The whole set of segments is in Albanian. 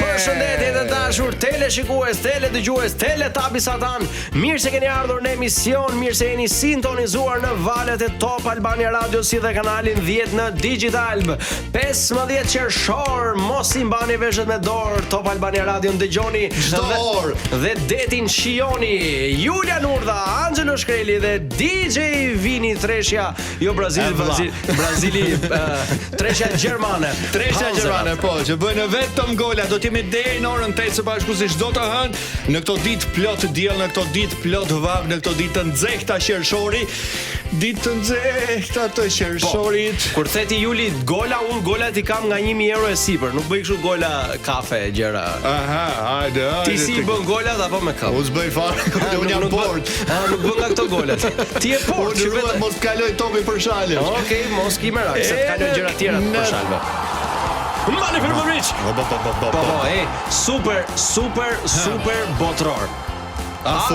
Përshëndetje të dashur teleshikues, teledëgjues, teletapisatan. Mirë se keni ardhur në emision, mirë se jeni sintonizuar në valët e Top Albania Radio si dhe kanalin 10 në Digital. 15 qershor, mos i mbani veshët me dorë, Top Albania Radio në dëgjoni dhe detin shijoni. Julian Urdha, Angelo Shkreli dhe DJ Vini Treshja, jo Brazili, Treshja Gjermane. Po, që bëjnë vetëm gola, do t'jemi deri në orën 8 së bashku si çdo të hënë, në këto ditë plot diell, në këto ditë plot vap, në këto ditë të nxehta qershori, ditë të nxehta të qershorit. Kur theti Juli gola, unë golat i kam nga 1.000 euro e sipër, nuk bëj kështu gola kafe gjëra. Aha, hajde. Ti si bën golat apo me këmbë? Unë s'bëj fare, unë jam port. Nuk bën nga këto golat. Ti je port, që vetëm mos kaloj topi për shalën. Okej, mos ki merak, se të kaloj gjëra tjera për shalve. Mani për më rriq! Super botror.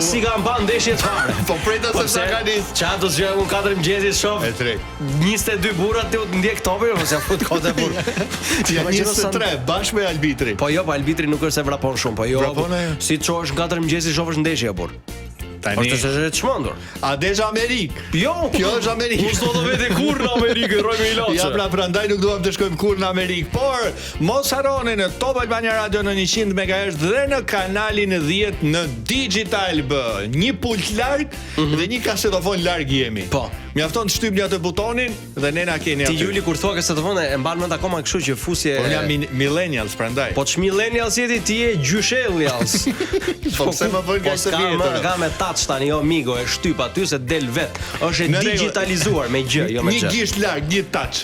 Si kam ba ndeshje të fare. Po prejta se sa ka nis. Qa do s'gjë unë 4 mëngjesit shof. E 3. 22 burrat të ndjek topi, ose ja fut kote burr. Ti janë 23 bashkë me Albitri. Po jo, po Albitri nuk është se vrapon shumë, po jo. Si të çohesh në 4 mëngjesit shofësh ndeshje burr. Tani është të çmendur. A desh Amerik? Jo, kjo është Amerik. Mos do të vete kur në Amerikë, rrojmë ilaçe. Ja pra prandaj nuk duam të shkojmë kur në Amerikë, por mos harroni në Top Albania Radio në 100 MHz dhe në kanalin 10 në Digital B. Një pult larg dhe një kasetofon larg jemi. Po. Mjafton të shtypni atë butonin dhe ne na keni aty. Ti Juli kur thua kasetofon e mban mend akoma kështu që fusje. Po jam millennials prandaj. Po ç'millennials jeti ti je gjyshellials. Po pse më bën nga këtë vjetër? Ka me touch tani, jo migo, e shtyp aty se del vet. Është e digitalizuar me gjë, jo me gjë. Një gisht larg, një touch.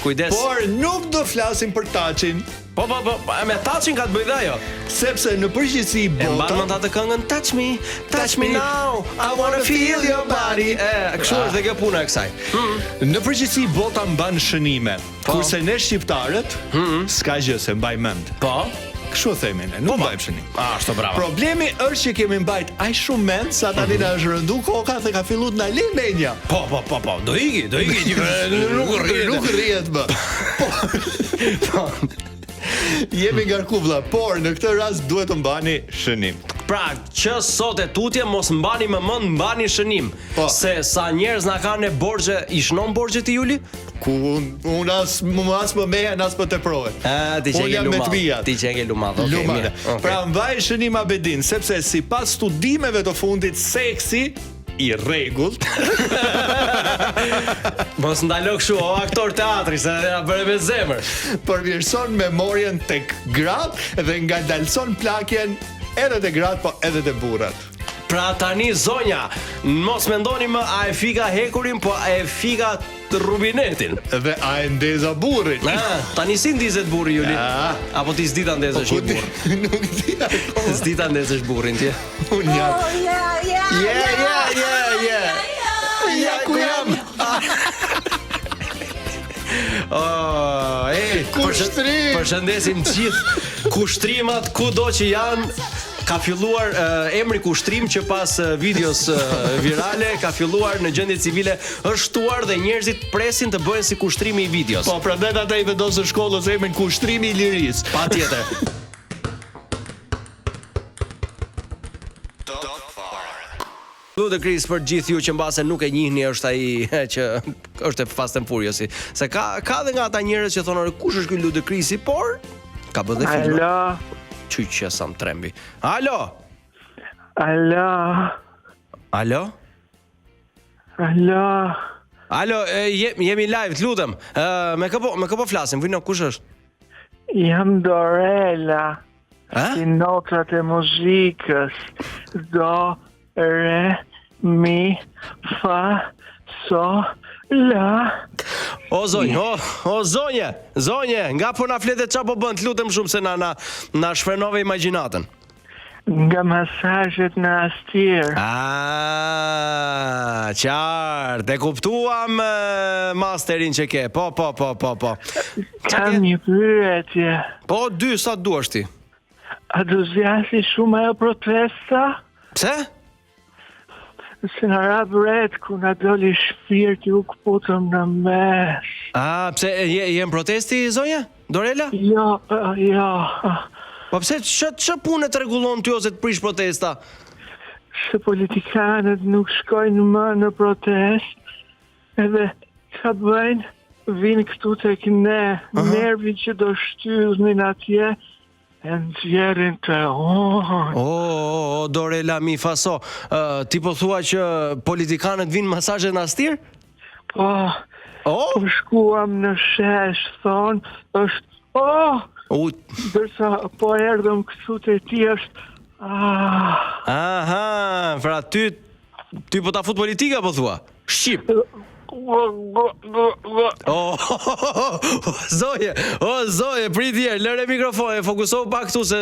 Kujdes. Por nuk do flasim për touchin. Po, me touchin ka të bëjë ajo. Sepse në përgjithësi bota. E mban mend atë këngën Touch me now, I wanna feel your body. Kështu është dhe kjo puna e kësaj. Në përgjithësi bota mban shënime. Kurse ne shqiptarët, s'ka gjë se mbaj mend. Po. Kështu themi ne, nuk mbajmë shënim. Ashtu bravo. Problemi është që kemi mbajt aq shumë mend sa tani na është rëndu koka dhe ka filluar na lë menja. Po. Do iki, nuk rrihet më. Po. Jemi ngarku vlla, por në këtë rast duhet të mbani shënim. Pra, që sot e tutje mos mbani më mend, mbani shënim. Se sa njerëz na kanë ne borxhe, i shnon borxhet ti Juli? Ku unë as më meja, as më teprohet. Ti që e lumat. Pra mbaj shënim abedin, sepse sipas studimeve të fundit seksi i rregullt. Mos ndalo kështu, o aktor teatri, se na bëre me zemër. Përmirëson memorien tek gratë dhe ngadalson plakjen edhe te gratë, po edhe te burrat. Pra tani zonja, mos mendoni më a e fika hekurin, po a e fika rubinetin. Dhe a e ndeza burrin. Tani si ndizet burri Juli? Apo ti s'dita ndezesh një burr? Nuk di akoma. S'dita ndezesh burrin ti? Unë jam. Ja ku jam. Përshëndesim të gjithë kushtrimat kudo që janë. Ka filluar emri kushtrim që pas videos virale ka filluar në gjendje civile është shtuar dhe njerëzit presin të bëhen si kushtrimi i videos. Po, prandaj ata i vendosën shkollës emrin kushtrimi i lirisë. Patjetër. Ludacris për gjithë ju që mbase nuk e njihni është ai që është e Fast and Furious. Se ka edhe nga ata njerëz që thonë kush është ky Ludacrisi, por ka bërë dhe film. Qyqja Sam Trembi. Alo, jemi live, të lutem. Me këpo flasim, vino, kush është? Jam Dorela. Si notrat e muzikës. Do, re, mi, fa, so, la. O zonje, nga po na fletet qa po bën, të lutem shumë se na shfrenove imagjinatën. Nga masazhet në astir. Qartë, e kuptuam masterin që ke. Po. Kam një pyetje. Po, 2, sa duash ti? A do zjasi shumë ajo protesta? Pse? Se në rabë ret, ku në doli shpirti u këputëm në mes. Pse jem protesti, zonja? Dorela? Jo. Po pse ç'a punë të rregullon ty ose të prish protesta? Se politikanët nuk shkojnë më në protest, edhe ka bëjnë, vinë këtu tek ne, nervi që do shtyllnin atje, e nxjerrin të Dorela mi faso. Ti po thua që politikanët vinë masazhe në Astir? Po shkuam në shesh, thonë, dërsa po erdhëm këtu te ti është pra ty po ta fut politika po thua? Shqip. Zoje, priti herë, lëre mikrofonin, fokusohu pak këtu se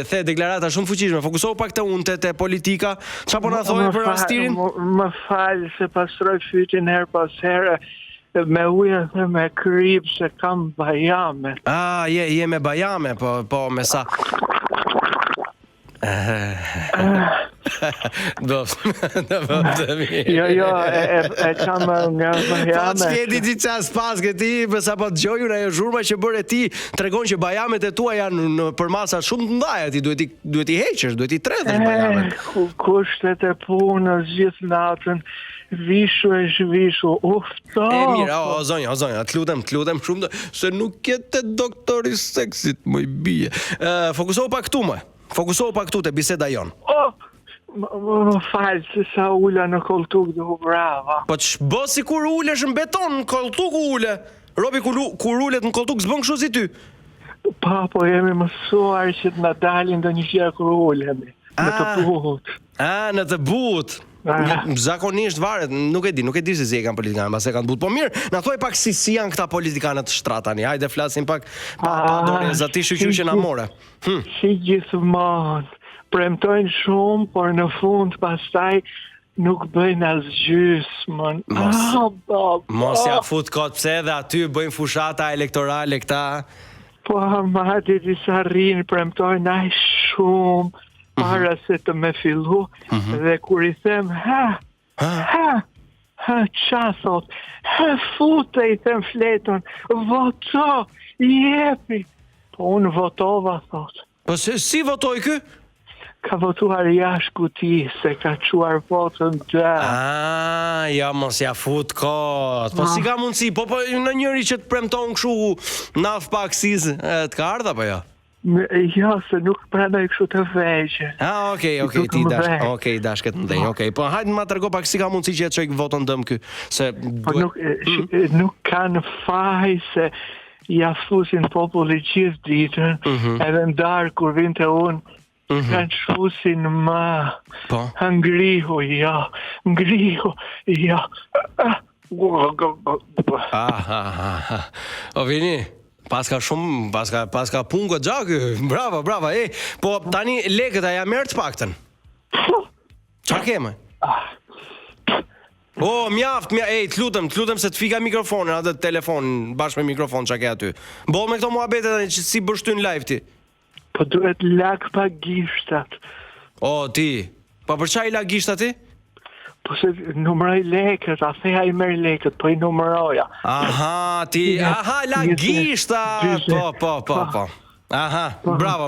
the deklarata shumë fuqishme, fokusohu pak te unë te politika. Çfarë po na thonë për Astirin? Më fal se pastroj fytyn her pas here. Me ujë dhe me kryp se kam bajame. Je me bajame, po me sa... Jo, e kam nga bajame. Pa s'keti ti qas pas këti, pësa po të gjojur ajo zhurma që bërë ti, tregon që bajamet e tua janë për masa shumë të ndaja, ti duhet i heqesh, duhet i tretësh bajamet. Kushtet e punës gjithë natën, vishu, ufto. Mirë, zonja, të lutem shumë, se nuk jete doktori seksit, më i bije. Fokusohu pak këtu, fokusohu pak këtu te biseda jon. Më falë, se sa ula në koltuk dhe u brava. Po që bë si kur ulesh në beton, në koltuk ule. Robi, kur ulet në koltuk, s'bën kështu si ty. Po jemi mësuar që të në dalin dhe një qërë kur ulemi. Në të but. Në të but. Zakonisht varet, nuk e di se si e kanë politikanë, pas e kanë but. Po mirë, na thuaj pak si janë këta politikanët shtratani. Hajde flasim pak pa doreza ti shqyqy që na more. Si gjithmonë, premtojnë shumë, por në fund pastaj nuk bëjnë asgjysmën. Mos ja fut kot, pse edhe aty bëjnë fushata elektorale këta. Po amati disa rinë premtojnë aj shumë para se të me fillu, dhe kur i them, qa thot, fute i them fleton, voto, jepi. Po unë votova, thot. Po si votoj kë? Ka votuar jashtë kutisë, ka quar votën dhe. Ja mos ja fut kot. Po si ka mundësi, po në njëri që të premton këshu naf pa aksizë, të ka ardha po jo? Jo, se nuk pranoj kështu të veqe. Okej, ti dash. Dash këtë ndej. Po hajde ma tërgo pak si ka mundësi që e të qojkë votën dëm kë. Nuk kanë faj se ja fusin populli gjithë ditën, edhe ndarë kur vinte unë, kanë shusin ma. Ngrihu, ja. O vini, paska punë këtë gjakë, brava, po tani lekët aja mërë të paktën. Qa keme? Mjaft, të lutem se të fika mikrofonin, atë telefon, bashkë me mikrofon qa ke aty. Boll me këto muhabete tani që si bështu në live ti. Po duhet lak pa gishtat. Ti, po për qa i lak gishtat ti? Po se numëroj lekët, a theja i merë lekët, po i numëroja. La gishta! Po. Bravo.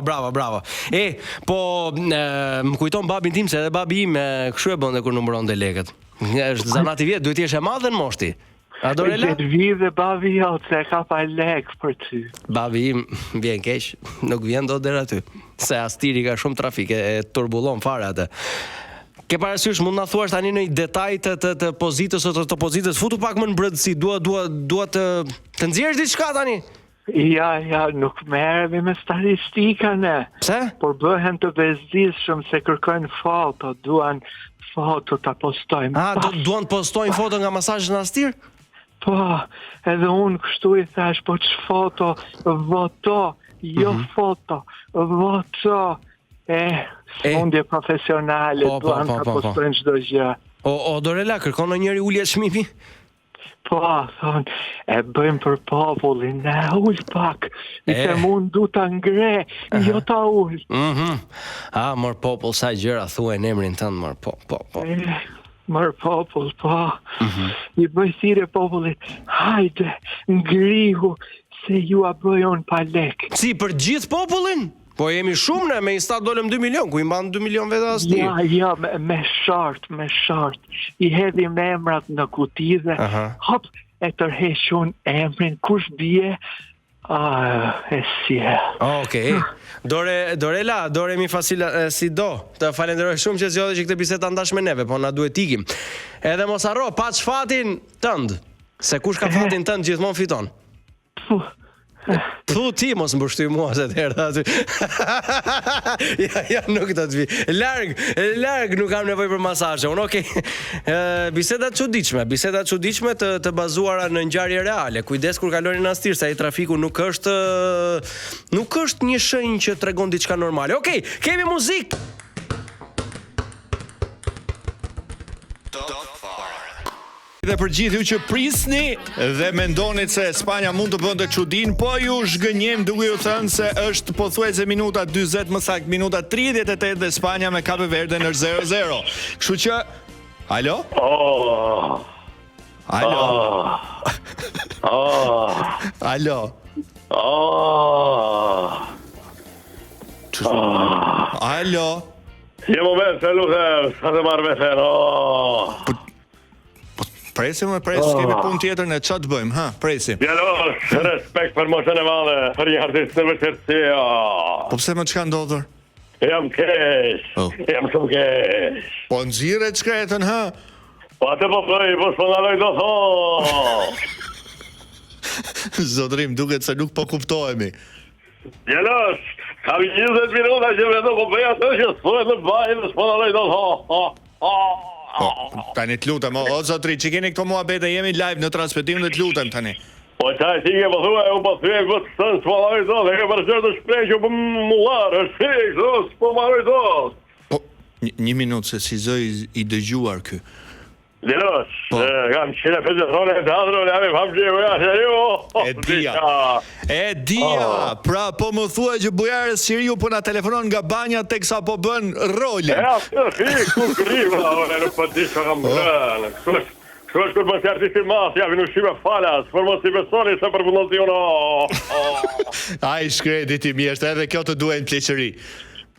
Po më kujton babin tim, se edhe babi im kështu e bënde kur numëron dhe lekët. është zanati vjetë, duhet t'jesh e madhe në moshti. A Dorela? Këtë vijë dhe babi jotë, se ka pa lek për ty. Babi im vjen keq, nuk vjen do dera ty. Se Astiri ka shumë trafik, e turbulon fare atë. Ke parasysh, mund na thuash tani në një detaj të pozitës ose të opozitës, futu pak më në brëndësi, dua të nxjerrësh diçka tani. Ja, nuk merremi me statistika ne. Pse? Por bëhen të bezdisshëm se kërkojnë foto, duan foto ta postojmë. Duan të postojnë foto nga masazhi në Astir? Po, edhe unë kështu i thash, po që foto, voto, jo foto, voto. Smundje profesionale, duan të postojnë çdo gjë. O Dorela, kërkon në njëri ulje çmimi? Po, thonë, e bëjmë për popullin, ne ull pak, i them unë du ta ngre, jo ta ull. Mor popull, sa gjëra thuaj në emrin tënd, mor, po. Mër popull, po, i bëj thire popullit, hajde, ngrihu, se ju a bëjon pa lek. Si, për gjithë popullin? Po jemi shumë ne, me i stat dolem 2 milion, ku i mban 2 milion vetë as ti? Ja, me shart. I hedhim emrat në kuti dhe, hop, e tërhequn emrin, kush bie, e sjell. Okej. Dorela, dore mi fasila si do. Të falenderoj shumë që zgjodhe që këtë bisedë ta ndash me neve, po na duhet ikim. Edhe mos harro, paç fatin tënd, se kush ka fatin tënd gjithmonë fiton. Thu ti mos mbështy mua se të erdha aty. ja, nuk do të vi. Larg nuk kam nevojë për masazhe. Unë okay. Biseda çuditshme të bazuara në ngjarje reale. Kujdes kur kaloni në astir, sa i trafiku nuk është një shenjë që tregon diçka normale. Okej, kemi muzikë. Dhe për gjithë ju që prisni dhe mendonit se Spanja mund të bënte çudin, po ju zhgënjem duke ju thënë se është pothuajse minuta 40 më saktë minuta 38 dhe Spanja me Kape Verde në 0-0. Kështu që alo? Alo. Alo. Je moment, se lutem, sa të marrë me thënë, Presim, kemi punë tjetër në çfarë të bëjmë, ha? Presim. Djalosh, respekt për moshën e madhe, për një artist në vërtetësi. Po pse më çka ndodhur? Jam keq. Jam shumë keq. Po nxirre shkretën, ha? Po atë po bëj, po s'ponaloj do thon. Zotrim, duket se nuk po kuptohemi. Djalosh, kam 20 minuta që vetëm po bëj atë që thuhet në bajë dhe s'ponaloj do thon. Tani të lutem, o zotri, që keni këto muhabete, jemi live në transmetim dhe të lutem tani. Po qaj si ke po thua, unë po thuaj këtë sënë s'ponaloj do, dhe ke përgjërë të shprej që po mullarë, është fikë, s'ponaloj do. Po, një minutë se si zë i dëgjuar kë. Dinos, kam 150 thone e teatro, ne jam E dia, pra po më thua që bujarës Siriu po na telefonon nga banja teksa po bën rolin. Ku kriva, nuk po di që kam grënë. Kështu është kur bënë si artisti mas, javin ushqime falas, për mos i besoni se përfundon si unë. Ai shkredi ti mjesht, edhe kjo të duhen pleqëri.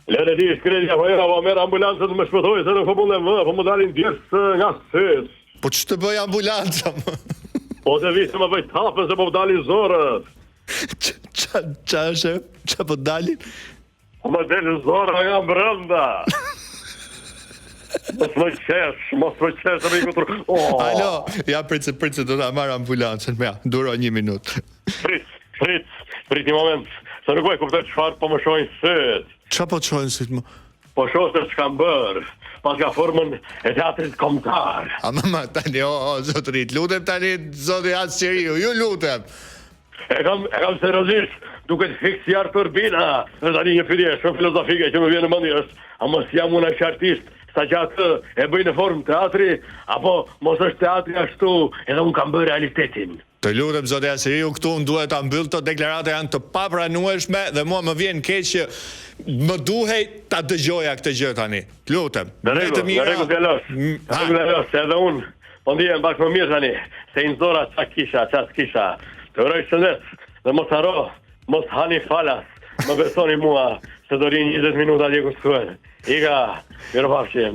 Lere ti shkredi, apo era, po merë ambulancët më shpëtoj, se nuk po mund e më, po më dalin djesë nga sës. Po që të bëj ambulanca, më? Po të visë më bëj tapën, se po më dalin zorët. Qa është, qa po dalin? Po më dalin zorët nga brënda. Mos më qesh, të me i këtër. Alo, ja pritse, do ta marr ambulancën, me ja, duro 1 minutë. Prit një moment, se nuk e kuptoj çfarë po më shohin sët. Qa po të shojnë sytë më? Po shohë se që kam bërë, pas ka formën e teatrit kombëtar. Mama, tani, zotrit, lutem tani, zotri atë Siriu, ju lutem. E kam seriozisht, duket fiksi Artur Bina, dhe tani një pyetje shumë filozofike që më vjen në mendje është, a mos jam unë aq artist, sa që atë e bëj në formë teatri, apo mos është teatri ashtu, edhe unë kam bërë realitetin. Të lutem zotja Siriu, këtu unë duhet ta mbyll, këto deklarate janë të papranueshme dhe mua më vjen keq që më duhej ta dëgjoja këtë gjë tani. Lutem. Në rregull, djalosh, edhe unë po ndihem pak më mirë tani, se i nxora ç'a kisha. Të uroj shëndet dhe mos harro, mos hani falas. Më besoni mua, se do rinë 20 minuta dje kushtuar. Ika, mirëpafshim,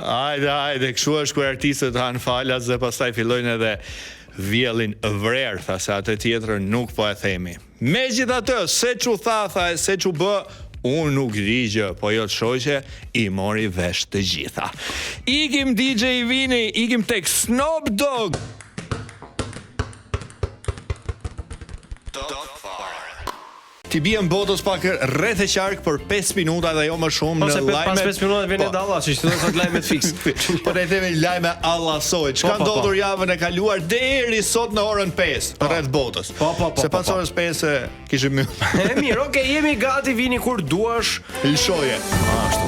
hajde, kështu është kur artistët hanë falas dhe pastaj fillojnë edhe vjellin vrertha, se atë tjetër nuk po e themi. Megjithatë, se çu tha e se çu bë, unë nuk di gjë, po jo të shoqe, i mori vesh të gjitha. Ikim DJ Vini, ikim tek Snoop Dogg. Ti bie në botës pak rreth e qark për 5 minuta dhe jo më shumë në lajme. Pas 5 minuta vjen Dalla, që thonë sot lajmet fiks. Po ne themi lajme allasoj. Çka ndodhur javën e kaluar deri sot në orën 5 rreth botës. Se pas orës 5 kishim mbyll. Mirë, okay, jemi gati, vini kur duash. Lëshoje. Ashtu.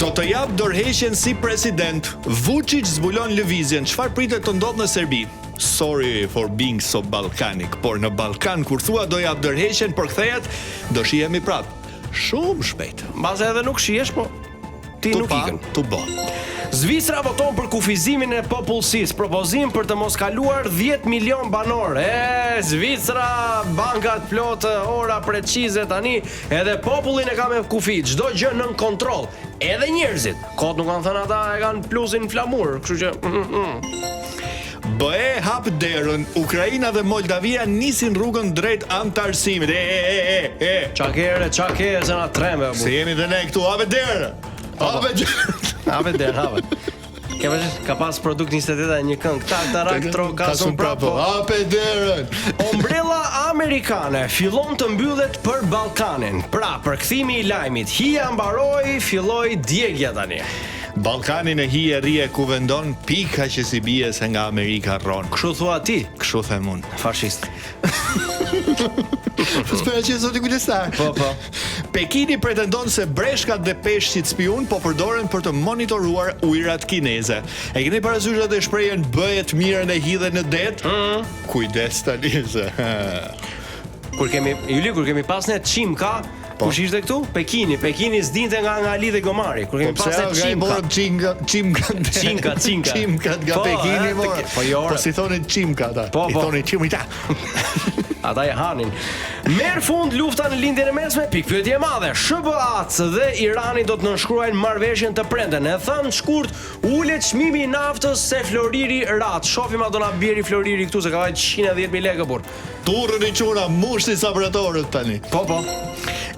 Do të jap dorëheqjen si president. Vučić zbulon lëvizjen. Çfarë pritet të ndodhë në Serbi? Sorry for being so balkanik, por në Ballkan kur thua do jap dorëheqjen, por kthehet do shihemi prap. Shumë shpejt. Mbase edhe nuk shihesh, po ti nuk ikën. Tu bë. Zvicra voton për kufizimin e popullsisë, propozim për të mos kaluar 10 milion banor. Zvicra, bankat plot, ora precize tani, edhe popullin e ka me kufi, çdo gjë nën kontroll, edhe njerëzit. Kot nuk kanë thënë ata e kanë plusin flamur, kështu që BE hap derën. Ukraina dhe Moldavia nisin rrugën drejt antarësimit. Çakere, se na trembe. Se jemi dhe ne këtu, hapë derën. Hapë derën. Ka pas produkt 28 një këngë. Tarak trokasum prapo. Hapë derën. Ombrella amerikane fillon të mbyllet për Ballkanin. Pra, përkthimi i lajmit. Hija mbaroi, filloi djegja tani. Ballkanin e hije rrie ku vendon, pika që si bie se nga Amerika rron. Kështu thua ti? Kështu them unë. Fashist. Spera që zoti kujdestar. Po. Pekini pretendon se breshkat dhe peshqit spiun po përdoren për të monitoruar ujërat kineze. E keni parasysh atë shprehjen bëhet mirën e hidhe në det? Kujdes tani se. Kur kemi pas ne Çimka, kush ishte këtu? Pekini s'dinte nga Ali dhe Gomari. Kur kemi pas ne Çimka nga Pekini morë. Po si thonin Çimka ata. I thonin Çimita. Ata e hanin. Merr fund lufta në lindjen e mesme, pikpyetje e madhe. SBA-c dhe Irani do të nënshkruajnë marrëveshjen të premten. E thënë shkurt, ulet çmimi i naftës se Floriri rat. Shohim ato na bieri Floriri këtu se ka 110.000 lekë burr. Turrën i çuna, mushti sabratorët tani. Po.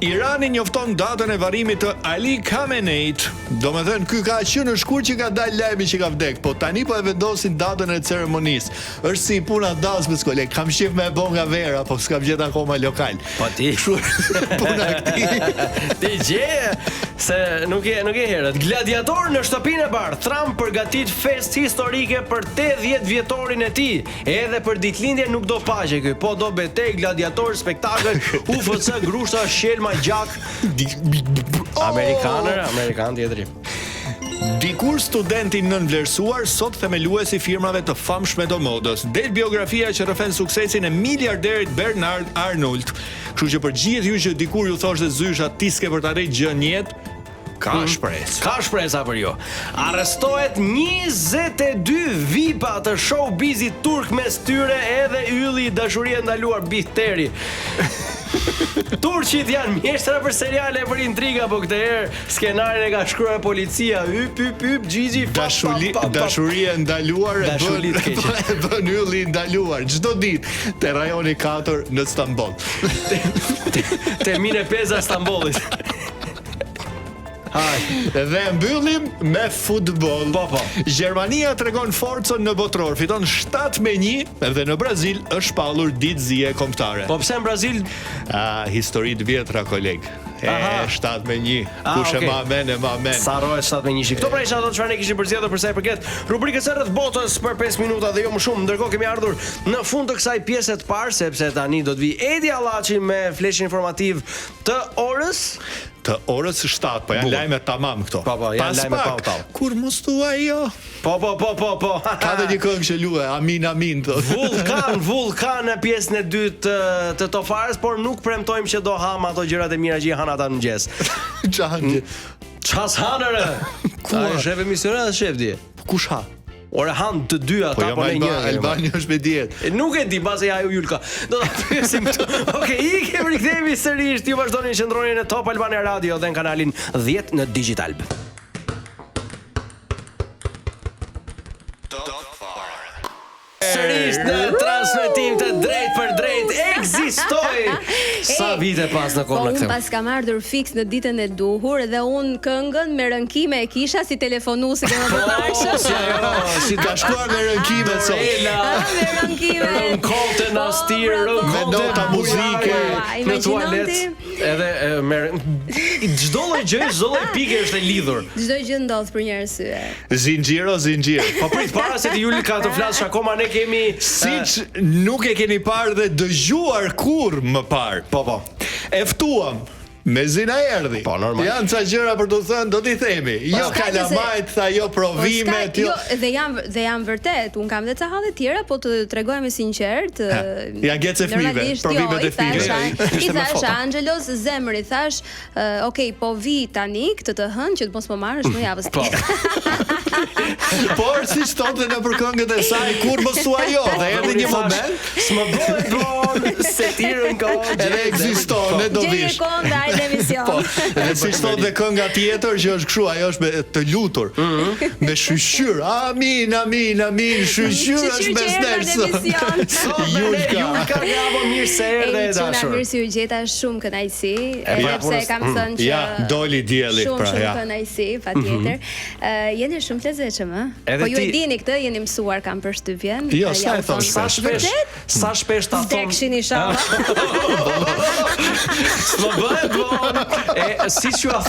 Irani njofton datën e varrimit të Ali Khameneit. Domethënë ky ka qenë në shkurt që ka dalë lajmi që ka vdek, po tani po e vendosin datën e ceremonisë. Është si puna dasmës koleg, kam shif me e bon nga vera, po s'kam gjetë akoma lokal. Po ti. Puna këti. Ti gje se nuk e herët. Gladiator në shtëpinë e bardhë. Trump përgatit fest historike për 80 vjetorin e tij. Edhe për ditëlindjen nuk do paqe ky, po do betej, gladiator, spektakël, UFC, grushta, shelma, gjak. Amerikan tjetëri. Dikur studenti nënvlerësuar, sot themeluesi firmave të famshme të modës. Del biografia që rrëfen suksesin e miliarderit Bernard Arnault. Kështu që për gjithë ju që dikur ju thoshte zysha tiske për të arritur gjë në jetë, ka shpresë. Ka shpresa për ju. Arrestohet 22 vipa të showbizit turk, mes tyre edhe ylli i dashurie ndaluar Bihteri. Turqit janë mjeshtra për seriale për intriga, po këtë herë skenarin e ka shkruar policia. Gjigji dashuria ndaluar e bën ylli ndaluar çdo ditë te rajoni 4 në Stamboll. Te mine peza Stambollit. Dhe mbyllim me futboll. Po. Gjermania tregon forcën në botror, fiton 7-1 dhe në Brazil është shpallur ditëzie kombëtare. Po pse në Brazil? Histori të vjetra koleg. 7-1. Kush e ma men. Sa rohet 7-1. Këto pra ishin ato çfarë ne kishim përzgjedhur për sa i përket rubrikës së rreth botës për 5 minuta dhe jo më shumë. Ndërkohë kemi ardhur në fund të kësaj pjese të parë, sepse tani do të vi Edi Allaçi me fleshin informativ të orës. Të orës 7, po janë lajme tamam këto. Po, janë lajme pa. Kur mos thua jo. Po. Ka dhe një këngë që luaj, amin. Vulkan në pjesën e dytë të tofarës, por nuk premtojmë që do ham ato gjërat e mira që i han ata në mëngjes. Ças hanëre. Ku është shef emisionat dhe shef di? Kush ha? Ore han të dy ata po në një. Albani është me dietë. Nuk e di, mbase ajo Julka. Do ta pyesim këtu. Okej, rikthehemi sërish. Ju vazhdoni qëndroni në Top Albania Radio dhe në kanalin 10 në Digital. Sërish në transmetim të drejt për drejt ekzistoi sa vite pas në kohë këtë. Unë pas kam ardhur fiks në ditën e duhur dhe unë këngën me rënkime e kisha si telefonuesi që më përpashë. Si ka shkuar me rënkime sot. Me rënkime. Rënkote në stir, me nota muzike në tualet. Edhe me çdo lloj gjë, çdo lloj pike është e lidhur. Çdo gjë ndodh për një arsye. Zinxhir. Po prit para se ti Juli ka të flasësh akoma ne kemi siç nuk e keni parë dhe dëgjuar kurrë më parë. Po. E ftuam Mezi na erdhi. Po, normal. Janë ca gjëra për të thënë, do t'i themi. Jo kalamajt, tha jo provimet, jo. Dhe janë vërtet, un kam edhe ca halle tjera, po të tregojmë sinqert. Ja gjetës e fmive, provimet e fmive. I thash Angelos zemër, i thash, okay, po vi tani këtë të hënë që të mos më marrësh më javës tjetër. Por si shtonte në për këngët e saj, kur mos thua jo, dhe erdhi një moment, s'më bëhet vonë se tirën kohë. edhe ekziston, ne do vish. Në emision. Po, edhe si thot dhe kënga tjetër që është kështu, ajo është me të lutur. Me shqyr. Amin, shqyr është mes nesh. Julka bravo, mirë se erdhe dashur. Mirë si u gjeta, shumë kënaqësi, edhe pse kam thënë që ja, doli dielli pra, shumë ja. Kënaqësi, patjetër. Jeni shumë të lezetshëm, ë? Po ju e dini këtë, jeni mësuar kam përshtypjen. Jo, sa e thon shpesh. Sa shpesh ta thon. Vdekshin inshallah. S'më bëhet vonë. Siç ju a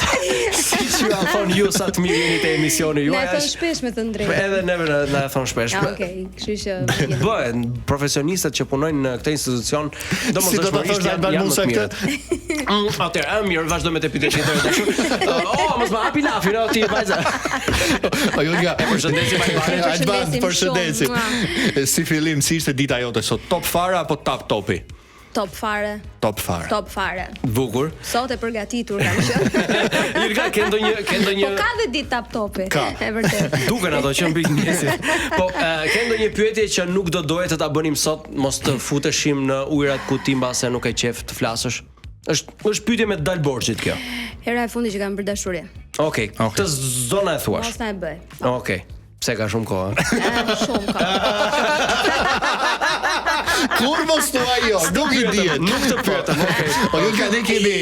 thon ju sa të mirë jeni te emisioni juaj. Na thon shpesh me të drejtë. Edhe neve na e thon shpesh. Okej, kështu që bëhen profesionistët që punojnë në këtë institucion, domosdoshmërisht janë më të mirë. Atëherë, mirë, vazhdojmë te pyetjet tjetër dashur. Mos më hapi lafin, ti vajza. O Julka, përshëndesim Albani, përshëndesim. Si fillim, si ishte dita jote sot? Top fare apo topi? Top fare. Top fare. Bukur. Sot e përgatitur kam qenë. Julka, ke ndonjë Po ka dhe ditë topi. Ka. E vërtet. Duken ato që mbi njesit. Po, ke ndonjë pyetje që nuk do doje të ta bënim sot, mos të futeshim në ujërat ku ti mbase nuk e qef të flasësh? Është pyetje me dal borxhit kjo. Hera e fundit që kam për dashuri. Okej. Të zona e thuash. Mos na e bëj. Okej. Pse ka shumë kohë? Shumë ka. Kur mos thua jo, nuk i dihet. Nuk të pyetëm, okej. Po Julka, ne kemi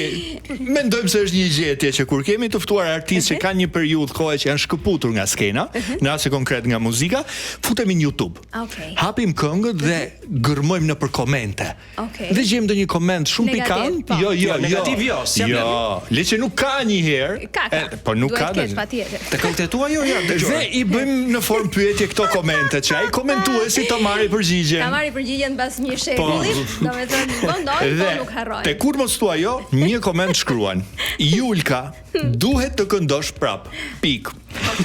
mendojmë se është një gjetje që kur kemi të ftuar artistë që kanë një periudhë kohe që janë shkëputur nga skena, në rast konkret nga muzika, futemi në YouTube. Okej. Hapim këngët dhe gërmojmë nëpër komente. Okej. Dhe gjejmë ndonjë koment shumë Negativ, pikant. po. Jo, Negativ jo, si jam jo. Le që nuk ka një herë. Ka. Po nuk ka. Duhet kesh patjetër. Të këngët e tua jo, ja, Dhe i bëjmë në formë pyetje këto komente, që ai komentuesi të marrë përgjigjen. Ka marrë përgjigjen pas një shekulli, domethënë vëndoj, po nuk harroj. Te kur mos thua jo, një koment shkruan. Julka, duhet të këndosh prap. Pik.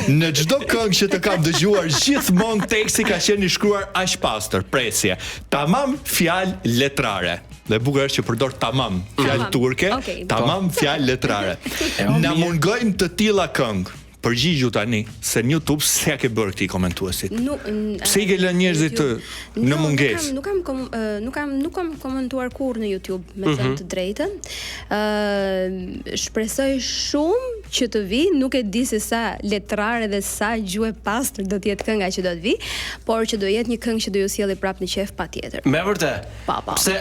Në çdo këngë që të kam dëgjuar, gjithmonë teksti ka qenë i shkruar aq pastër, presje. Tamam fjalë letrare. Dhe bukur është që përdor tamam, fjalë turke, Okay. tamam fjalë letrare. Na mungojnë të tilla këngë. Përgjigju tani se në YouTube s'e ke bërë këtij komentuesit. Pse i ke lënë njerëzit të në mungesë? Nuk kam komentuar kurrë në YouTube, me thënë të drejtën. Shpresoj shumë që të vi, nuk e di se sa letrare dhe sa gjuhë pastër do të jetë kënga që do të vi, por që do jetë një këngë që do ju sjellë prapë në qef patjetër. Me vërtet. Pa. Pse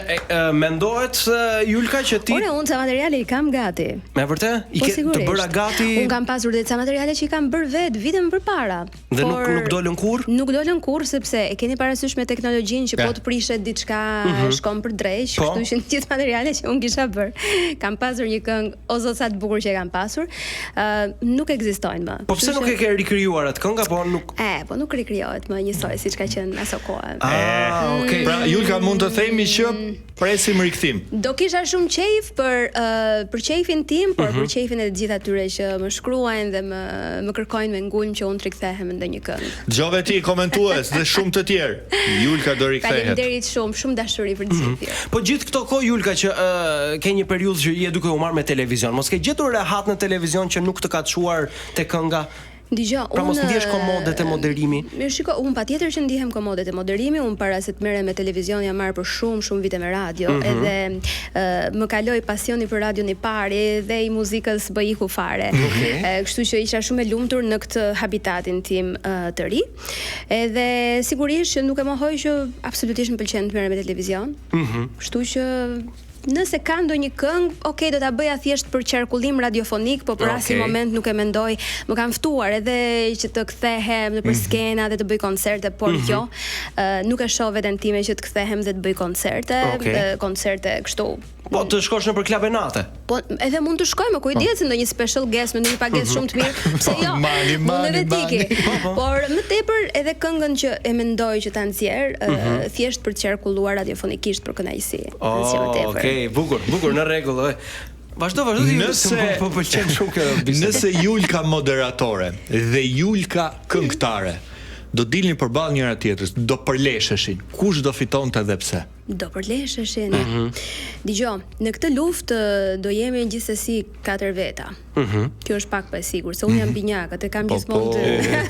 mendohet Julka që ti Unë ca materiale i kam gati. Me vërtet? I ke të bëra gati? Unë kam pasur dhe ca materiale që i kam bërë vetë vitëm përpara. Dhe nuk dolën kurrë? Nuk dolën kurrë sepse e keni parasysh me teknologjinë që po të prishet diçka shkon për drejt, kështu që gjithë materialet që unë kisha bërë. Kam pasur një këngë o zot sa të bukur që e kam pasur, nuk ekzistojnë më. Po pse nuk e ke rikrijuar atë këngë apo nuk? Po nuk rikrijohet më njësoj siç ka qenë aso kohë. Okej. Pra Julka mund të themi që presim rikthim. Do kisha shumë qejf për qejfin tim, por për qejfin e të gjithë atyre që më shkruajnë dhe më kërkojnë me ngulm që unë të rikthehem në një këngë. Dëgjove ti komentues dhe shumë të tjerë. Julka do rikthehet. Faleminderit shumë dashuri për gjithë. Po gjithë këto kohë Julka që ke një periudhë që je duke u marrë me televizion. Mos ke gjetur rehat në televizion që nuk të ka çuar te kënga? Dgjoj, pra mos ndihesh komode te moderimi. Shiko, un patjetër që ndihem komode te moderimi, un para se të merrem me televizion jam marrë për shumë vite me radio, edhe më kaloi pasioni për radion i parë dhe i muzikës bëiku fare. Kështu që isha shumë e lumtur në këtë habitatin tim të ri. Edhe sigurisht që nuk e mohoj që absolutisht më pëlqen të merrem me televizion. Kështu që nëse ka ndonjë këngë, okay, do ta bëja thjesht për qarkullim radiofonik, po për asnjë moment nuk e mendoj. Më kanë ftuar edhe që të kthehem nëpër skena dhe të bëj koncerte, por jo, nuk e shoh veten time që të kthehem dhe të bëj koncerte, koncerte kështu. Po të shkosh nëpër klubinate. Po edhe mund të shkoj, më kujdes ndonjë special guest me ndonjë pagesë shumë të mirë, pse jo? Mund edhe tiki. Por më tepër edhe këngën që e mendoj që ta nxjerr, thjesht për të qarkulluar radiofonikisht për kënaqësi. Okej, bukur, në rregull. Vazhdo. Po pëlqen shumë kjo bisedë. Nëse Julka moderatore dhe Julka këngëtare do dilnin përballë njëra tjetrës, do përlesheshin. Kush do fitonte dhe pse? Do përlesheshin. Dgjoj, në këtë luftë do jemi gjithsesi 4 veta. Kjo është pak pa e sigurt, se unë jam binjakët e kam gjithmonë të.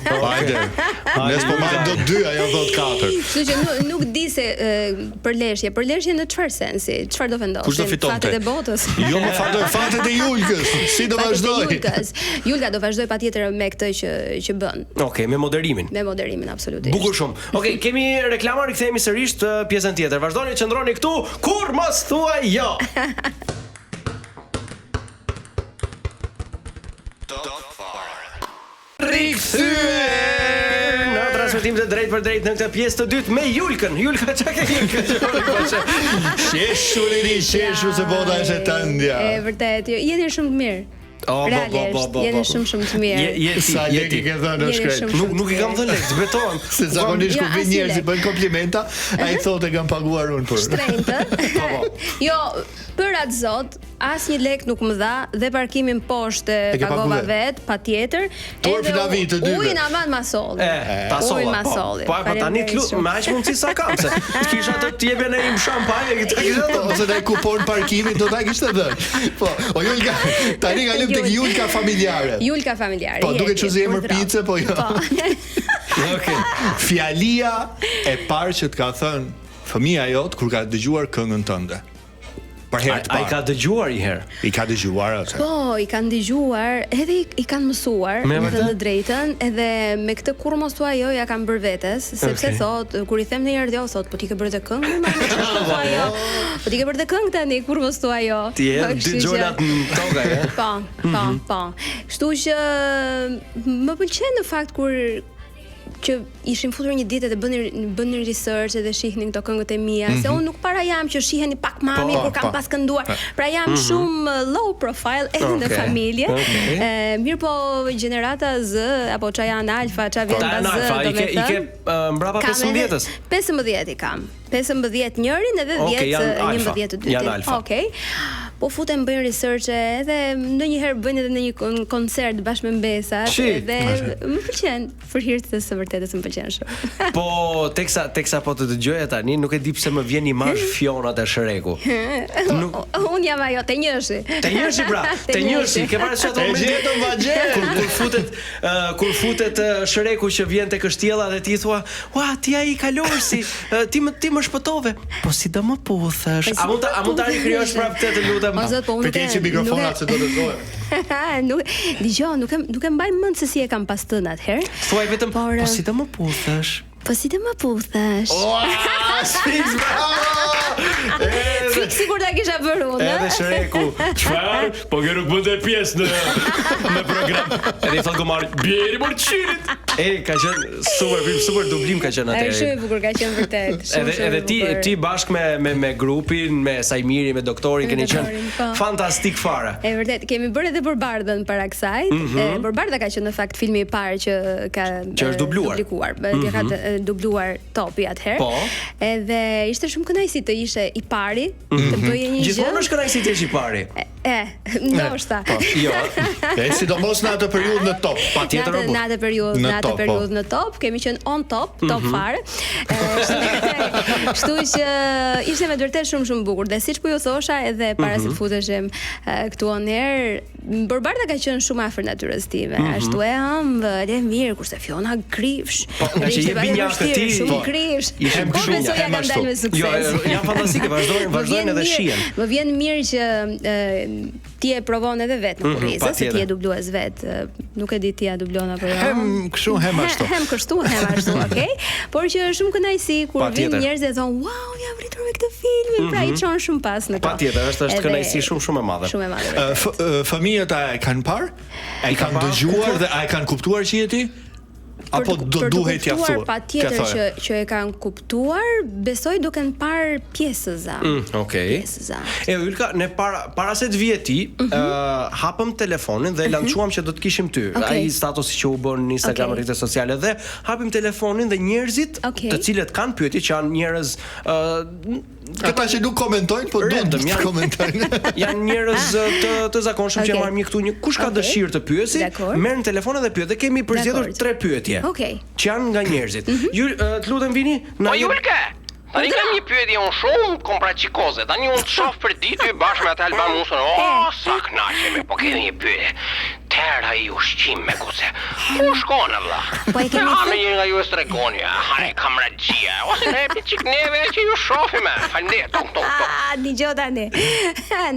Hajde. Nes po marr do 2, ajo thot 4. Kështu që nuk di se përleshje në çfarë sensi, çfarë do vendosin? Kush do fitonte? Fatet e botës. Jo, më fatet e Julkës. Si do vazhdoj? Julka do vazhdoj patjetër me këtë që bën. Okej, me moderimin. Me moderimin absolutisht. Bukur shumë. Okej, kemi reklama, rikthehemi sërish të pjesën tjetër. Vazhdoni, qëndroni këtu, kur mos thuaj jo. Rikthyer në transmetim të drejt për drejt në këtë pjesë të dytë me Julkën. Julka, çka ke Julkën? Sheshu se bota është e tëndja. E vërtet, jeni shumë të mirë. Realisht, jeni shumë të mirë. Sa lek i ke dhënë në shkret. Nuk i kam dhënë lek, betohem. Se zakonisht kur vin njerëz i bëjnë komplimenta, ai thotë kam paguar unë për. Shtrenjtë. Jo, për atë zot, asnjë lek nuk më dha dhe parkimin poshtë pagova vet, patjetër. Edhe ujin aman masolli. Ujin masolli. Po tani me aq mundësi sa kam se kisha të jepën ai shampanje këtë kisha të ose ai kupon parkimit do ta kishte dhënë. Po, o Julka, tani kalojmë tek Julka familjare. Julka familjare. Po duket që emër pice, po jo. Okej. Fjalia e parë që të ka thënë fëmia jot kur ka dëgjuar këngën tënde. Për herë të parë. Ai ka dëgjuar një herë. I ka dëgjuar atë. Po, i kanë dëgjuar, edhe i kanë mësuar, me të drejtën, edhe me këtë kur mos thua jo ja kanë bër vetes, sepse thot, kur i them ndonjëherë jo, thot, po ti ke bërë të këngë, po ti ke bërë të këngë tani, kur mos thua jo. Ti je dëgjonat në tokë, e? Po. Kështu që më pëlqen në fakt kur që ishin futur një ditë dhe bënin research dhe shihnin këto këngët e mia, se unë nuk para jam që shiheni pak mami kur kam pas kënduar. Pra jam shumë low profile edhe në familje. Mirë po gjenerata Z apo çaja janë alfa, çaja vjen nga Z, do të i ke mbrapa 15-s. 15 i kam. 15 njërin edhe 11 të dytin. Okej. Po futem bëjnë research edhe ndonjëherë bëjnë edhe në një koncert bashkë me mbesat dhe më pëlqen për hir të së vërtetës më pëlqen shumë. Po teksa po të dëgjoja tani nuk e di pse më vjen imazh Fionat e Shreku. Un jam ajo te njëshi. Te njëshi pra, te njëshi, ke parasysh ato momente kur futet Shreku që vjen te kështjella dhe ti thua, "Ua, ti ai kalorsi, ti më shpëtove." Po si do më puthesh? A mund ta rikrijosh prapë këtë lutem? Për të që mikrofonat se do të zohem. Dgjoj, nuk e mbaj mend se si e kam pas tënë atëherë. Thuaj vetëm, po si të më puthesh? Po si të më puthesh? Sfiks, bravo! Fiksi kur ta kisha bërë unë. Edhe Shreku, çfarë? Po që nuk bënte pjesë në program. Edhe thon gomar, "Bieri morçirit." Ka qenë super dublim ka qenë atëherë. Është shumë e bukur ka qenë vërtet. Edhe ti bashkë me grupin, me Sajmirin, me doktorin keni qenë fantastik fare. E vërtet, kemi bërë edhe Bërbardhën para kësaj. Bërbardha ka qenë në fakt filmi i parë që është dubluar. Ka dubluar Topi atëherë. Po. Edhe ishte shumë kënaqësi të ishe i pari, të bëje një gjë. Gjithmonë është kënaqësi të jesh i pari. Ndoshta. Jo. Sidomos në atë periudhë në top. Patjetër apo. Në atë periudhë në top, kemi qenë on top fare. Kështu që ishte me vërtet shumë bukur. Dhe siç po ju thosha edhe para se të futeshim këtu on air, Bërbardha ka qenë shumë afër natyrës time. Ashtu e ëmbël, e mirë, kurse Fiona krifsh. Nga që je binjakë ti, shumë krifsh. Po besoj ja kam dalë me sukses. Jo, janë fantastike, vazhdojnë edhe shihen. Më vjen mirë që ti e provon edhe vetë në kurrizë, se ti e dublues vetë. Nuk e di ti a dublon apo jo. Hem kështu, hem ashtu. Hem kështu, hem ashtu, okay? Por që shumë kënaqësi kur vin njerëz dhe thon, "Wow, jam rritur me këtë film", pra i çon shumë pas në kohë. Patjetër, është kënaqësi shumë e madhe. Shumë e madhe. Fëmijët e kanë parë? E kanë dëgjuar dhe a e kanë kuptuar që je ti? Apo do duhet t'ia thuaj? Patjetër që e kanë kuptuar, besoj duke kanë parë pjesëza. Okej. Ylka, ne para se të vije ti, hapëm telefonin dhe lançuam që do të kishim ty. Ai statusi që u bën në Instagram, rrjetet sociale dhe hapim telefonin dhe njerëzit, të cilët kanë pyetje që janë njerëz Ata që nuk komentojnë, po duan të komentojnë. Janë njerëz të zakonshëm që marrin këtu një kush ka dëshirë të pyesi, merr në telefon dhe pyet. Dhe kemi përzgjedhur 3 pyetje. Që janë nga njerëzit. Ju të lutem vini na Julke. Tani kam një pyetje unë shumë komprachikoze. Tani unë të shoh për ditë bashkë me atë Alban Musën. Sa kënaqemi, po keni një pyetje. Tera i ushqim me goce. Ku shkon vëlla? Po e kemi thënë një nga ju stregonja, hare kamraxhia. Ose ne epi çik neve që ju shohim. Faleminderit. Tok. Dëgjoj tani.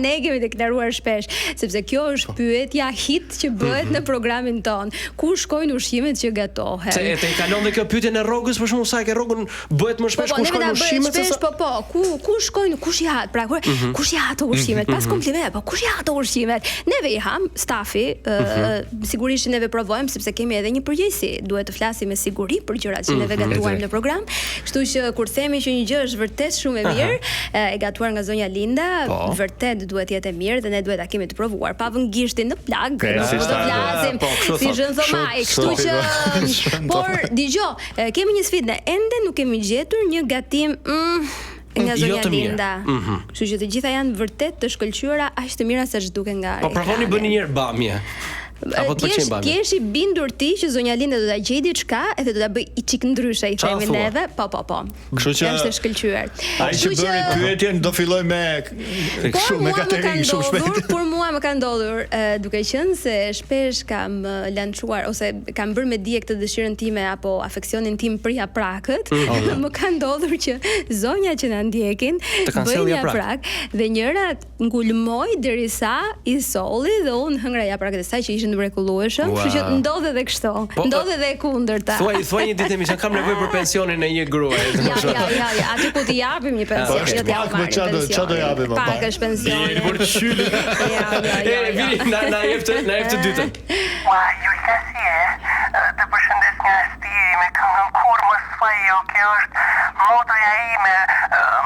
Ne kemi deklaruar shpesh, sepse kjo është pyetja hit që bëhet në programin ton. Ku shkojnë ushqimet që gatohen? Se e kalon dhe kjo pyetje në rrogës, për shembull, sa e ke rrogën bëhet më shpesh ku shkojnë ushqimet se po, ku shkojnë, kush ja, pra kush ja ato ushqimet? Pas kompliment, po kush ja ato ushqimet? Neve i ham stafi, sigurisht neve provojmë sepse kemi edhe një përgjegjësi, duhet të flasim me siguri për gjërat që neve gatuajmë në program. Kështu që kur themi që një gjë është vërtet shumë e mirë, e gatuar nga zonja Linda, vërtet duhet jetë e mirë dhe ne duhet ta kemi të provuar. Pavën gishtin në plag, do të flasim si zhën thomaj. Kështu që por dëgjoj, kemi një sfidë, ende nuk kemi gjetur një gatim nga zonja Linda. Kështu që të gjitha janë vërtet të shkëlqyera, aq të mira sa ç'duken nga. Po provoni bëni një herë bamje. Apo të pëlqen bamja? Ti je bindur ti që zonja Linda do ta gjejë diçka edhe do ta bëj i çik ndryshe, i themi neve. Po. Kështu që është e shkëlqyer. Ai që bëri pyetjen do filloj me Katerinë shumë shpejt. Por mua më ka ndodhur, duke qenë se shpesh kam lançuar ose kam bërë me dije këtë dëshirën time apo afeksionin tim për japrakët, më ka ndodhur që zonja që na ndjekin bëjnë japrak dhe njëra ngulmoi derisa i solli dhe unë hëngra japrakët e saj që ishin të mrekullueshëm, kështu që ndodh edhe kështu. Ndodh edhe e kundërta. Thuaj një ditë emision kam nevojë për pensionin e një gruaje. Ja, aty ku t'i japim një pension, jo t'ja marrim pension. Çfarë do japim? Pak është pensioni. Për çyli. Vini na jep të dytën. Julka si e? Të përshëndes një asti me këngën Kur mos fajo, kjo është motoja ime.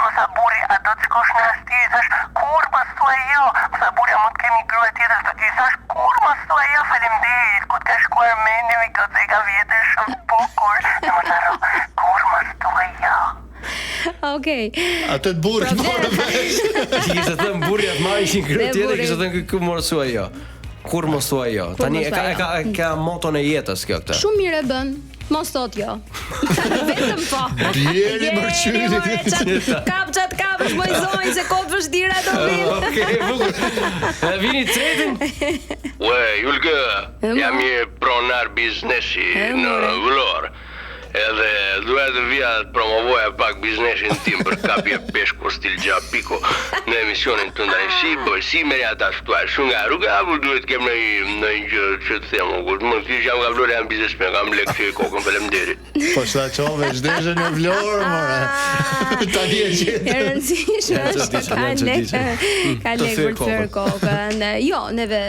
Më tha buri, a do të shkosh në asti? Thash, kur mos fajo? Më tha buri, a mund të kemi grua tjetër të ti? Thash, kur mos fajo? Faleminderit, ku të ka shkuar mendje me këtë e ka vjetër shumë bukur. Në më të ro, kur mos fajo? Okej. Atë të burrit morë vesh. Kishte thënë burri atë marrë një grua tjetër, kishte thënë ku mos thuaj jo. Kur mos thuaj jo. Tani e ka moton e jetës kjo këtë. Shumë mirë e bën. Mos thot jo. Vetëm po. Djeri mërçyri. Kapësh më zonjë se kohë vështira do vinë. Okej, bukur. Vini tretin. Julke, jam një pronar biznesi në Vlorë. Edhe duhet të vija të promovoja pak biznesin tim për kapje peshku stil Gjapiko në emisionin të ndajsi, bëj si merja ta shtuar shumë nga rruga, apo duhet kem në gjë që të them, më të jam nga Vlora jam biznesmen, kam lekë kokën, faleminderit. Po shta qove, shdeshe në Vlorë, more. Ta di e gjithë. E rëndësishme është ka lekë për të fërë kokën. Jo, neve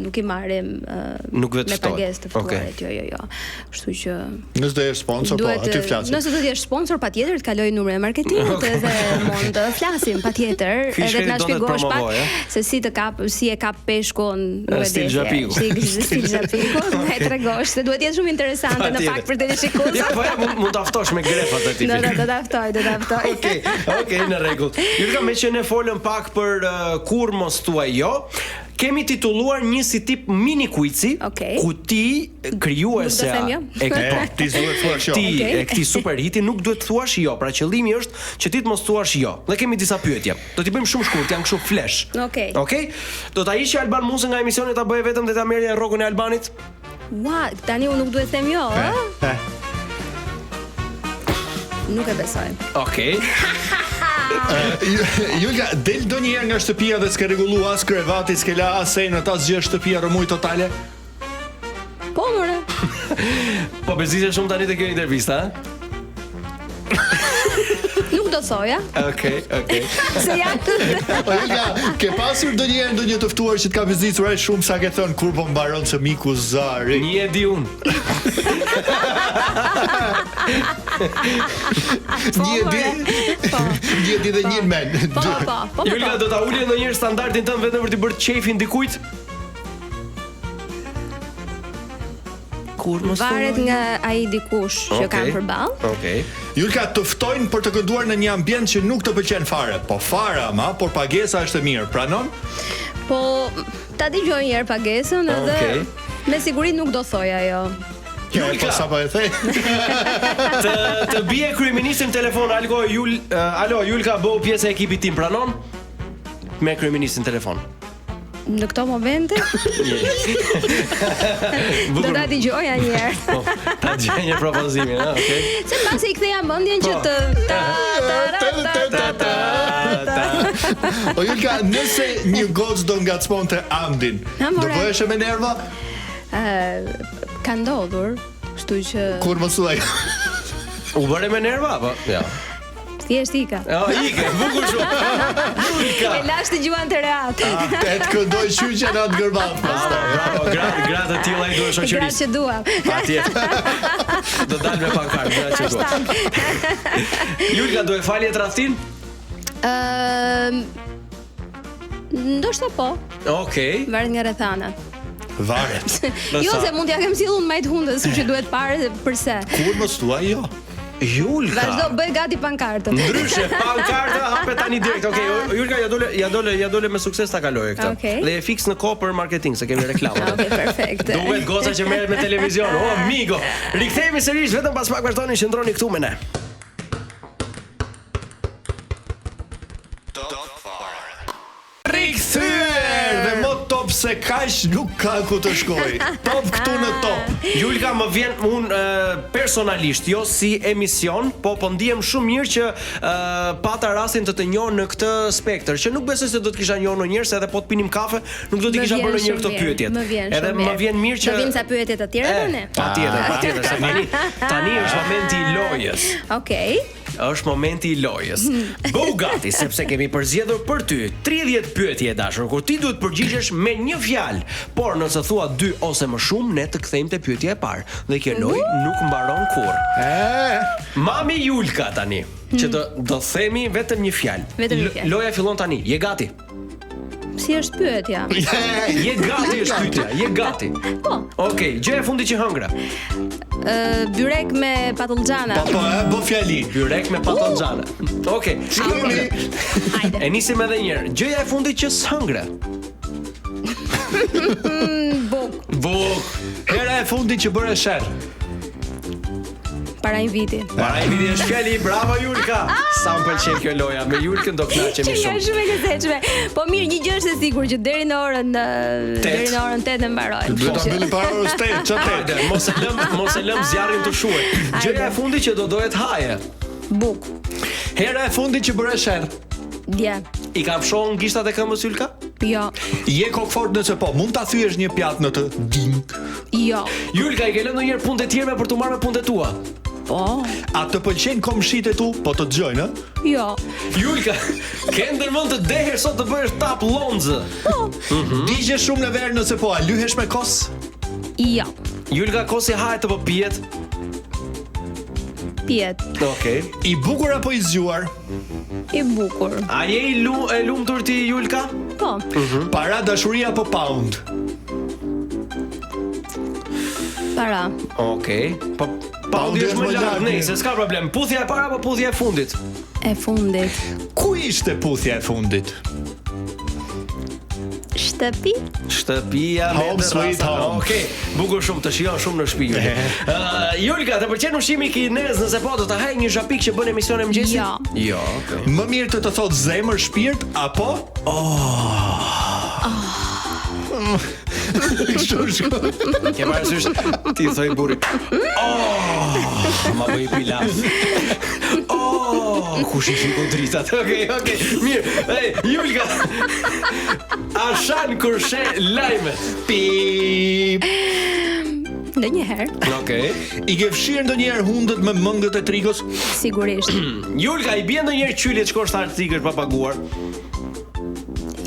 nuk i marrim me pagesë të fluarit, jo. Kështu që nëse do jesh sponsor, po, aty flasim. Nëse do të jesh sponsor, patjetër të kaloj numrin e marketingut edhe mund të flasim patjetër, edhe të na shpjegosh pak se si e kap peshkun, nuk e di. Stil Gjapiko, më e tregosh se duhet jetë shumë interesante në fakt për të shikuar. Ja, po mund ta ftosh me grefat aty. Do ta ftoj. Okej, në rregull. Ju kam që ne folëm pak për kur mos thuaj jo. Kemi titulluar një si tip mini quizi, ku ti krijuesja e këtij super hiti nuk duhet të thuash jo, pra qëllimi është që ti të mos thuash jo. Dhe kemi disa pyetje. Do t'i bëjmë shumë shkurt, janë kështu flash. Okej. Do ta hiqë Alban Musën nga emisioni, ta bëjë vetëm dhe ta merrje rrogën e Albanit. Ua, tani unë nuk duhet të them jo, ë? Nuk e besoj. Okej. Julka, del do një herë nga shtëpia dhe s'ke rregullu as krevati, s'ke la as senët, as gjë shtëpia rëmuj totale? Po, more. Po bezise shumë tani te kjo intervista, ha? Nuk do thoja. Okej. Se janë. Julka, ke pasur ndonjë të ftuar që të ka vizituar shumë sa ke thënë kur po mbaron se miku Zari? Një e di unë. Një di dhe një men. Po. Julka, do ta ulje ndonjëherë standardin tënd vetëm për të bërë qefin dikujt? Kur mos varet nga ai dikush që kanë përballë. Okej. Julka të ftojnë për të kënduar në një ambient që nuk të pëlqen fare, po fare ama, por pagesa është e mirë. Pranon? Po ta dëgjoj një herë pagesën edhe me siguri nuk do thoj ajo. Julka, po sa po e the? Të bie kryeministin telefon, alo Julka, bëu pjesë e ekipit tim, pranon? Me kryeministin telefon. Në këto momente do ta dëgjoja një herë. Ta dëgjoj një propozimin, okay. Se pasi i ktheja mendjen që të O Julka, nëse një gocë do ngacmonte Amdin, do bëhesh me nerva? Ka ndodhur, kështu që Kur mos thuaj. U bëre me nerva apo? Ja. thjesht ika. Ike, bukur shumë. Julka. E lash të gjuan të reat. E të këndoj qyqja në atë gërbat. Bravo, gratë të tilla i duhet shoqërisë. Gratë që dua. Patjetër. Do dal me pankartë, gratë që dua. Julka, do e falje tradhtin? Ndoshta po. Okej. Varet nga rrethanat. Varet. Jo, se mund t'ja kem sillur majt hundës, që duhet parë përse. Kur mos thuaj jo. Julka. Vazhdo bëj gati pankartën. Ndryshe, pankarta hapet tani direkt. Okej, Julka, ja dole me sukses ta kaloje këtë. Dhe e fiks në kohë për marketing, se kemi reklamë. Okej, perfekt. Duhet goca që merret me televizion. Oh, amigo. Rikthehemi sërish vetëm pas pak vazhdoni qëndroni këtu me ne. Rikthyer dhe më top se kaq nuk ka ku të shkoj. Top këtu në top. Julka, më vjen personalisht, jo si emision, po ndihem shumë mirë që pata rastin të njoh në këtë spektër, që nuk besoj se do të kisha njohur ndonjëherë, se edhe po të pinim kafe, nuk do të kisha bërë ndonjëherë këto pyetjet. Edhe më vjen mirë që do vinë sa pyetje të tjera tani. Patjetër, se tani është momenti i lojës. Okej. Është momenti i lojës. Bëu gati, sepse kemi përzgjedhur për ty 30 pyetje dashur, kur ti duhet përgjigjesh me një fjalë, por nëse thua 2 ose më shumë, ne të kthejmë te pyetja e parë. Dhe kjo lojë nuk mbaron kurrë. Mami Julka tani, që do themi vetëm një fjalë. Loja fillon tani. Je gati? Si është pyetja? Je gati është pyetja. Je gati. Po. Okej, gjë e fundit që hëngra. Byrek me patullxhana. Po, bë fjali. Byrek me patullxhana. Okej. Hajde. E nisim edhe një herë. Gjëja e fundit që s'hëngre. Buk. Hera e fundit që bëre sherr. Para një viti. Para një viti është fjali, bravo Julka. Sa më pëlqen kjo loja, me Julkën do kënaqemi shumë. Është shumë e lezetshme. Po mirë, një gjë është e sigurt që deri në orën 8 e mbarojmë. Duhet ta mbyllim para orës 8, çfarë? Mos e lëm zjarrin të shuhet. Gjëja e fundit që do dohet haje. Buk. Hera e fundit që bëre sherr. Dje. I ka fshon gishtat e këmbës Julka? Jo. Je kokfort nëse po, mund ta thyesh një pjatë në të ding. Jo. Julka, i ke lënë ndonjëherë punët e tjera për të marrë me punët e tua? Po. A të pëlqejnë komshit e tu, po të dëgjojnë, ë? Jo. Julka, ke ndërmend të dehesh sot të bëhesh tap lonzë? Po. Digje shumë në verë nëse po, a lyhesh me kos? Jo. Julka, kosi hahet apo pijet? Pijet. Okej. I bukur apo i zgjuar? I bukur. A je e lumtur ti Julka? Po. Para, dashuri apo pound? Para. Okej. Po paundi është më lart, nëse s'ka problem. Puthja e parë apo puthja e fundit? E fundit. Ku ishte puthja e fundit? Shtëpi? Shtëpia me Home sweet home. Okej, bukur shumë, të shijon shumë në shtëpi. Julka, të pëlqen ushqimi kinez, nëse po do ta haj një zhapik që bën emision e mëngjesit? Jo, okay. Më mirë të thotë zemër, shpirt apo Ke parasysh ti thoj burri. Ma bëj pilaf. Kush i shikon dritat? Okej, mirë. Ej, Julka. Ashan kur she lajmet. Pip. Ndonjëherë. Okej. I ke fshirë ndonjëherë hundët me mëngët e trigos? Sigurisht. Julka, i bie ndonjëherë qylit shkosh tar tigër pa paguar?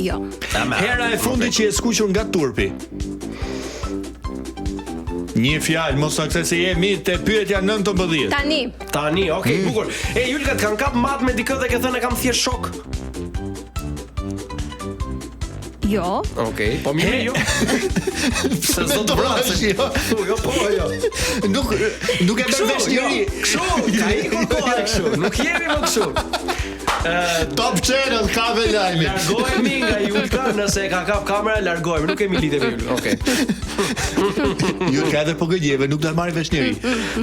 Jo. Hera e fundit që e skuqur nga turpi? Një fjalë, mos sa se jemi te pyetja 19. Tani, okej, bukur. E Julka, të kanë kap mat me dikë dhe ke thënë kam thjesht shok. Jo. Okej. Po mirë jo. Se s'do të vrasë. Jo, po jo. Nuk e bën vesh njëri. Kështu, ka ikur koha kështu. Nuk jemi më kështu. Top Channel ka ve lajmin. Largohemi nga Julka, nëse e ka kap kamera, largohemi, nuk kemi lidhje me Julka. Okej. Julka edhe po gënjeve, nuk do të marrë vesh njëri.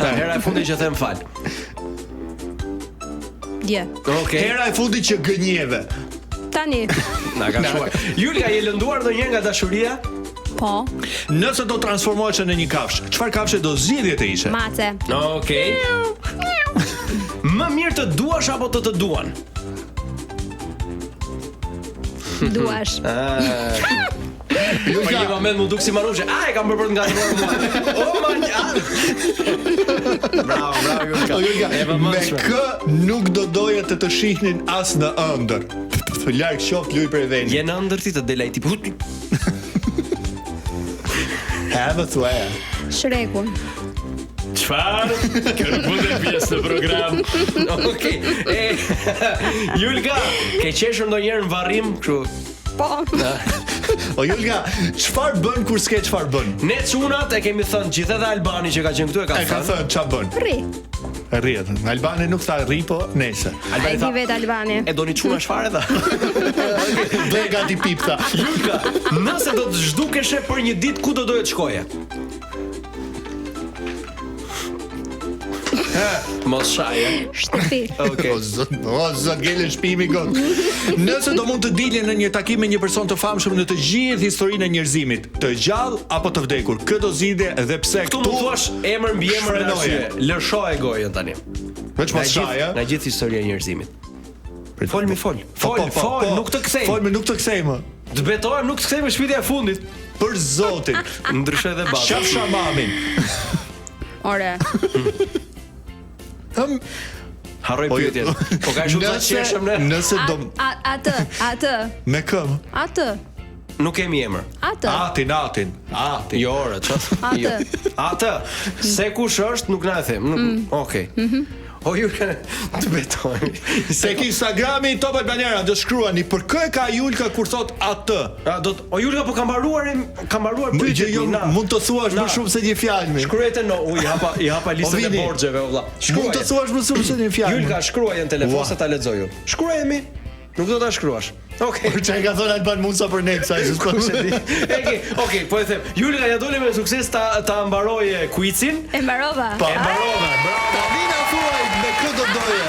Hera e fundit që them fal. Dje. Okej. Hera e fundit që gënjeve. Tani. Na ka shuar. Julka, je lënduar ndonjë nga dashuria? Po. Nëse do transformohesh në një kafshë, çfarë kafshë do zgjidhje të ishe? Mace. Okej. Më mirë të duash apo të duan? Duash. Po një moment më duk si Manushe. E kam bërë për të ngatruar mua. O man. Bravo, Julka. Me kë nuk do doja të shihnin as në ëndër. Larg qoft luj për vendin. Je në ëndër ti të delaj tipu. Have a thua. Shreku. Çfarë? Kjo nuk mund të pjesë në program. Okej. Julka, ke qeshur ndonjëherë në varrim kështu? Po. O Julka, çfarë bën kur s'ke çfarë bën? Ne çunat e kemi thënë gjithë edhe Albani që ka qenë këtu e ka thënë. Çfarë bën? Rri. Rrihet. Albani nuk tha rri, po nese. Ai di vet Albani. E doni çuna çfarë dha? Dhe gati pipta. Julka, nëse do të zhdukeshe për një ditë, ku do doje të shkoje? Mos shaje. Shtëpi. Okej. O zot gele shpimi got. Nëse do mund të dilje në një takim me një person të famshëm në të gjithë historinë e njerëzimit, të gjallë apo të vdekur, kë do zgjidhje dhe pse Këtu mund thuash emër mbi emër arsye. Lëshoje gojën tani. Veç mos shaje. Nga gjithë historia e njerëzimit. Fol, nuk të kthej. Fol, nuk të kthej më. Të betohem, nuk të kthej më shpirtja e fundit. Për zotin. Ndryshoj dhe batë. Shaf shamamin. Ore. Harroj pyetjen. Po ka shumë të qeshëm ne. Nëse do Atë. me këm? Atë. Nuk kemi emër. Atë. Atin. Jo, ore, çfarë? Atë. Atë. Se kush është, nuk na e them. Okej. O Julka, të betojmë. Se ki Instagrami Top Albaniera do shkruani për kë e ka Julka kur thot atë. O Julka, po kam mbaruar pyetjen. Jo, mund të thuash më shumë se një fjalë. Shkruajte i hapa listën e borxheve valla. Mund të thuash më shumë se një fjalë. Julka, shkruaje në telefon se ta lexoj unë. Shkruajemi. Nuk do ta shkruash. Okej. Çfarë ka thënë Alban Musa për ne sa i s'ka se di. Okej, po e them. Julka ja doli me sukses ta mbaroje quizin. E mbarova. E mbarova. Tani na thuaj me kë do doje.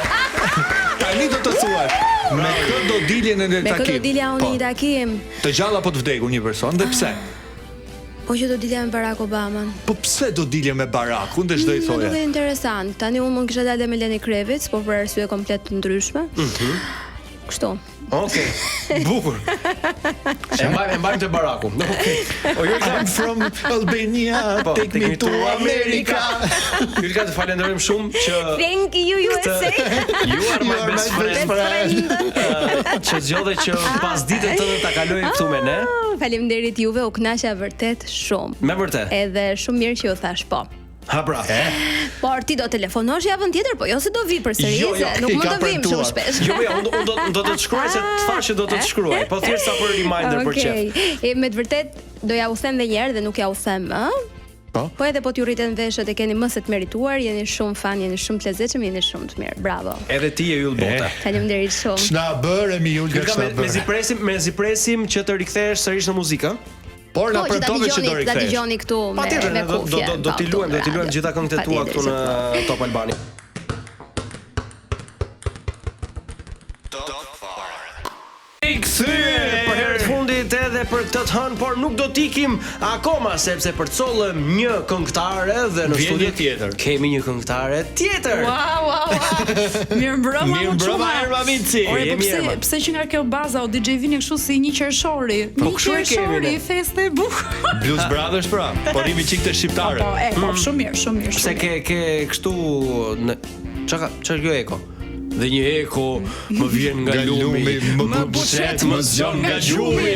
Tani do të thuash. Me kë do dilje në takim. Me kë do dilja unë në një takim. Të gjallë apo të vdekur një person dhe pse? Po që do dilja me Barack Obama. Po pse do dilje me Barack? Unë çdo i thoja. Është interesant. Tani unë mund kisha dalë me Lenny Kravitz, po për arsye komplet të ndryshme. Kështu. Okej. Bukur. E mbajmë të Barackun. Okej. I'm from Albania, take me to America. Julka, të falenderojm shumë që Thank you USA. You are my best friend. Që zgjodhe që pas ditës tënde ta kaloj këtu me ne. Faleminderit juve, u kënaqja vërtet shumë. Me vërtet. Edhe shumë mirë që u thash po. Ha bra. Por ti do telefonosh javën tjetër, po jo se do vi përsëri, nuk mund të vim shumë shpesh. Jo, unë do të të shkruaj se të thashë do të të shkruaj, po thjesht sa për reminder për çef. Okej. Me të vërtet do ja u them edhe një herë dhe nuk ja u them, ë? Po edhe po t'ju rriten veshët e keni më se të merituar, jeni shumë fan, jeni shumë të lezetshëm, jeni shumë të mirë. Bravo. Edhe ti je yll bota. Faleminderit shumë. Ç'na bëremi Julka, mezi presim që të rikthehesh sërish në muzikë. Por na përtove që do rikthesh. Ta dëgjoni këtu me kufje. Do t'i luajmë gjitha këngët e tua këtu në Top Albani. Për herë të fundit edhe për këtë të hënë, por nuk do t'ikim akoma sepse përcollëm një këngëtare dhe në studio tjetër kemi një këngëtare tjetër. Wow. Mirëmbrëma Erma Vinci. Pse që nga kjo baza o DJ vini kështu si një qershori. Po kështu e kemi ne. Feste e bukur. Blues Brothers pra. Po rimi çik të shqiptarë. Po, shumë mirë. Pse ke kështu çka kjo eko? dhe një eko më vjen nga lumi, më buçet më zgjon nga gjumi.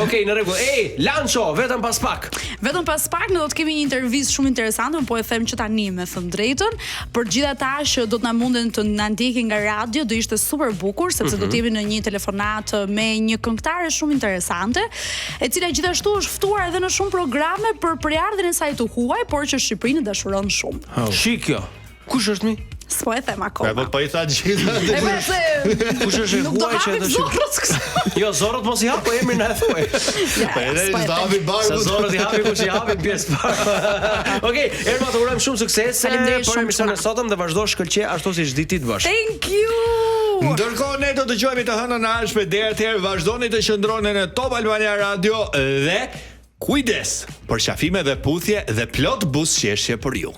Okej, në rregull. Lanço, vetëm pas pak. Vetëm pas pak ne do të kemi një intervistë shumë interesante, po e them që tani me thënë drejtën, për gjithë ata që do të na munden të na ndjekin nga radio, do ishte super bukur sepse do të jemi në një telefonat me një këngëtare shumë interesante, e cila gjithashtu është ftuar edhe në shumë programe për përardhjen e saj të huaj, por që Shqipërinë dashuron shumë. Shikjo. Kush është mi? S'po e them akoma. Po i tha gjithë. Kush është e huaj që do shih? Jo, zorrët mos i hap, po emrin na e thuaj. Po edhe i hapi barku. Sa zorrët i hapi kush i hapi pjesë parë. Okej, Erma, të urojmë shumë sukses për emisionin e sotëm dhe vazhdo shkëlqe ashtu siç di ti të bësh. Thank you. Ndërkohë ne do të dëgjojmë të hënën e ardhshme deri atëherë vazhdoni të qëndroni në Top Albania Radio dhe kujdes për qafime dhe puthje dhe plot buzëqeshje për ju.